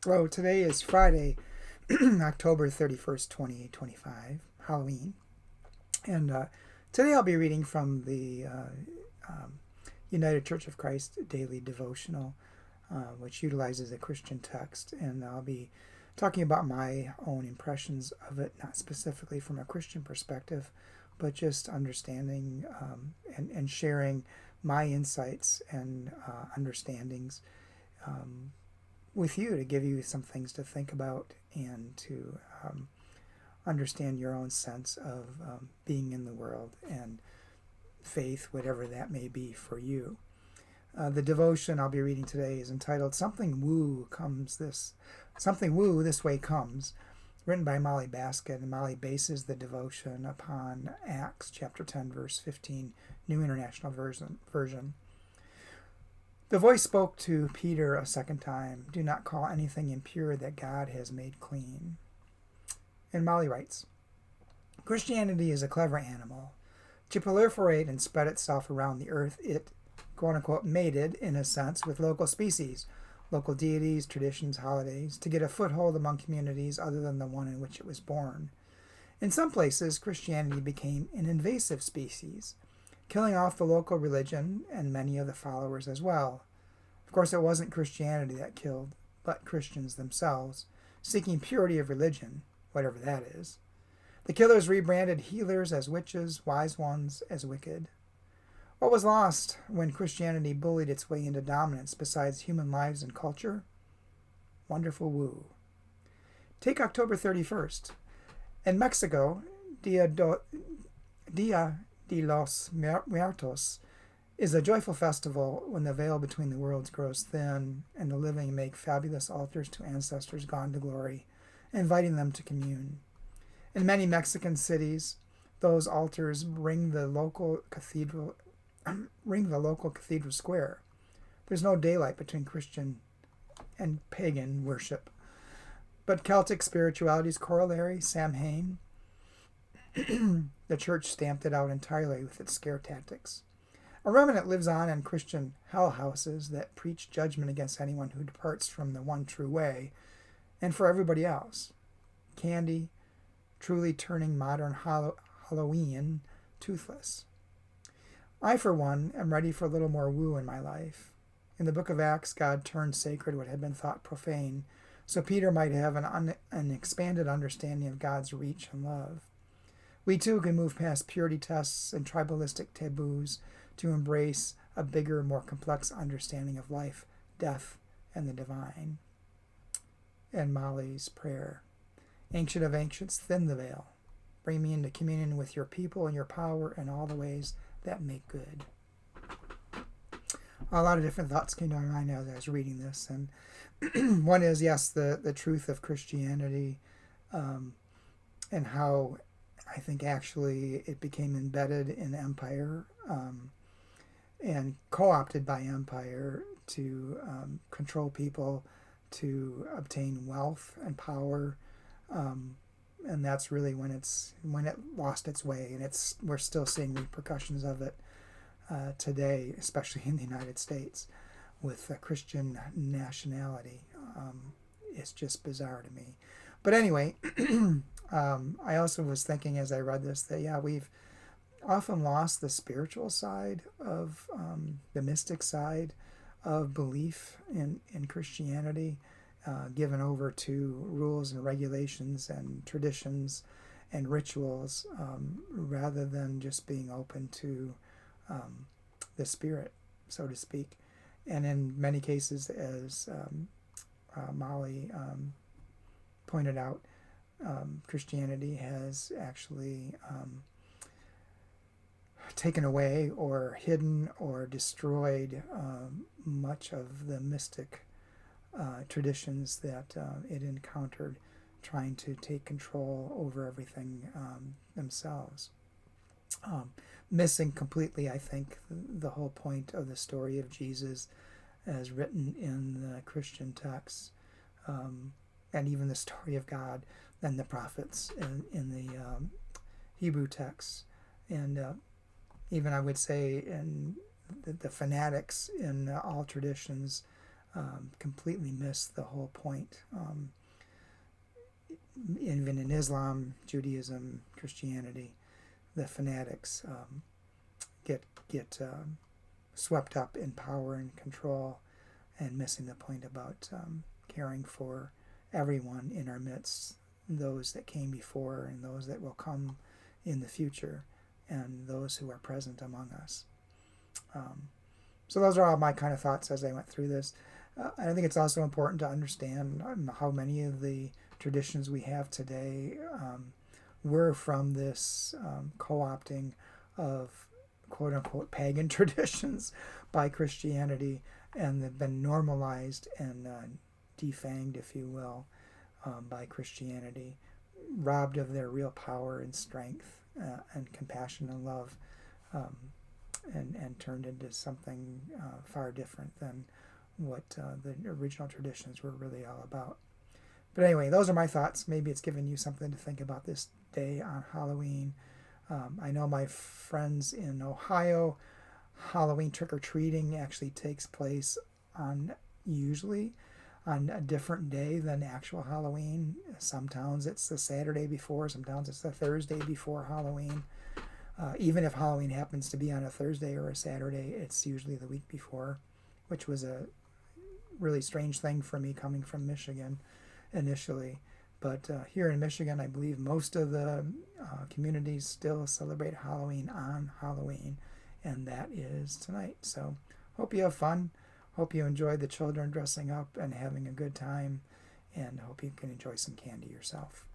Well, today is Friday, October 31st, 2025, Halloween. And today I'll be reading from the um, United Church of Christ Daily Devotional, which utilizes a Christian text. And I'll be talking about my own impressions of it, not specifically from a Christian perspective, but just understanding and sharing my insights and understandings um, with you to give you some things to think about and to understand your own sense of being in the world and faith, whatever that may be for you. The devotion I'll be reading today is entitled Something Woo This Way Comes," written by Molly Basket, and Molly bases the devotion upon Acts chapter 10, verse 15, New International Version. The voice spoke to Peter a second time, "Do not call anything impure that God has made clean." And Molly writes, "Christianity is a clever animal. To proliferate and spread itself around the earth, it, quote unquote, mated, in a sense, with local species, local deities, traditions, holidays, to get a foothold among communities other than the one in which it was born. In some places, Christianity became an invasive species, killing off the local religion and many of the followers as well. Of course, it wasn't Christianity that killed, but Christians themselves, seeking purity of religion, whatever that is. The killers rebranded healers as witches, wise ones as wicked. What was lost when Christianity bullied its way into dominance besides human lives and culture? Wonderful woo. Take October 31st. In Mexico, Dia de los Muertos is a joyful festival when the veil between the worlds grows thin and the living make fabulous altars to ancestors gone to glory, inviting them to commune. In many Mexican cities, those altars ring the local cathedral square. There's no daylight between Christian and pagan worship. But Celtic spirituality's corollary, Samhain, the church stamped it out entirely with its scare tactics. A remnant lives on in Christian hell houses that preach judgment against anyone who departs from the one true way, and for everybody else. Candy, truly turning modern Hallowe'en toothless. I, for one, am ready for a little more woo in my life. In the book of Acts, God turned sacred what had been thought profane, so Peter might have an expanded understanding of God's reach and love. We too can move past purity tests and tribalistic taboos to embrace a bigger, more complex understanding of life, death, and the divine. And Molly's prayer. Ancient of ancients, thin the veil. Bring me into communion with your people and your power in all the ways that make good. A lot of different thoughts came to my mind as I was reading this. And one is, yes, the truth of Christianity and how I think actually it became embedded in empire and co-opted by empire to control people, to obtain wealth and power, and that's really when it lost its way, and we're still seeing repercussions of it today, especially in the United States, with Christian nationality. It's just bizarre to me. But anyway, I also was thinking as I read this that we've often lost the spiritual side of the mystic side of belief in Christianity, given over to rules and regulations and traditions and rituals, rather than just being open to the spirit, so to speak. And in many cases, as Molly pointed out, Christianity has actually taken away or hidden or destroyed much of the mystic traditions that it encountered, trying to take control over everything themselves. Missing completely, I think, the whole point of the story of Jesus as written in the Christian texts, and even the story of God and the prophets in the Hebrew texts, and even I would say in the fanatics in all traditions completely miss the whole point. Even in Islam, Judaism, Christianity, the fanatics get swept up in power and control, and missing the point about caring for everyone in our midst, those that came before and those that will come in the future, and those who are present among us. So those are all my kind of thoughts as I went through this. I think it's also important to understand how many of the traditions we have today were from this co-opting of quote-unquote pagan traditions by Christianity, and they've been normalized and defanged, if you will, by Christianity, robbed of their real power and strength and compassion and love, and turned into something far different than what the original traditions were really all about. But anyway, those are my thoughts. Maybe it's given you something to think about this day on Halloween. I know my friends in Ohio, Halloween trick-or-treating actually takes place usually on a different day than actual Halloween. Some towns it's the Saturday before, some towns it's the Thursday before Halloween. Even if Halloween happens to be on a Thursday or a Saturday, it's usually the week before, which was a really strange thing for me coming from Michigan initially. But here in Michigan, I believe most of the communities still celebrate Halloween on Halloween, and that is tonight. So hope you have fun. Hope you enjoy the children dressing up and having a good time, and hope you can enjoy some candy yourself.